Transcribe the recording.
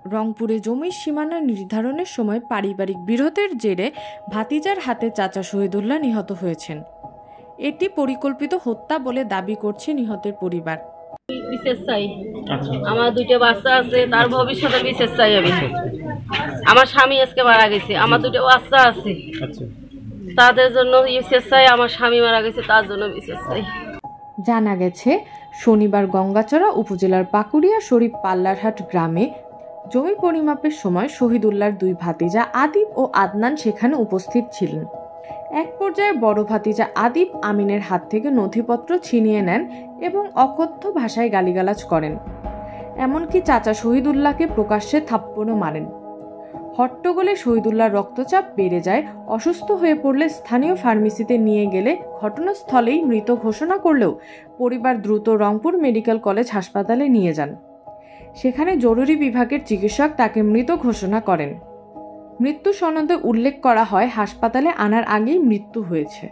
রংপুরে জমির সীমানা নির্ধারণের সময় পারিবারিক বিরোধের জেরে ভাতিজার হাতে চাচা শহীদুল্লাহ নিহত হয়েছেন। এটি পরিকল্পিত হত্যা বলে দাবি করছে নিহতের পরিবার। বিশেষ চাই, আমার দুইটা বাচ্চা আছে, তার ভবিষ্যতে বিশেষ চাই আমি। আমার স্বামী আজকে মারা গেছে, আমার দুটো বাচ্চা আছে, তাদের জন্য বিশেষ চাই। আমার স্বামী মারা গেছে, তার জন্য বিশেষ চাই। জানা গেছে, শনিবার গঙ্গাচড়া উপজেলার পাকুড়িয়া শরীফ পাল্লারহাট গ্রামে জমি পরিমাপের সময় শহীদুল্লাহর দুই ভাতিজা আদিব ও আদনান সেখানে উপস্থিত ছিলেন। এক পর্যায়ে বড় ভাতিজা আদিব আমিনের হাত থেকে নথিপত্র ছিনিয়ে নেন এবং অকথ্য ভাষায় গালিগালাজ করেন। এমনকি চাচা শহীদুল্লাহকে প্রকাশ্যে থাপ্পড়ও মারেন। হট্টগোলে শহীদুল্লাহর রক্তচাপ বেড়ে যায়। অসুস্থ হয়ে পড়লে স্থানীয় ফার্মেসিতে নিয়ে গেলে ঘটনাস্থলেই মৃত ঘোষণা করলেও পরিবার দ্রুত রংপুর মেডিকেল কলেজ হাসপাতালে নিয়ে যান। সেখানে জরুরি বিভাগের চিকিৎসক তাকে মৃত ঘোষণা করেন। মৃত্যু সনদে উল্লেখ করা হয় হাসপাতালে আনার আগেই মৃত্যু হয়েছে।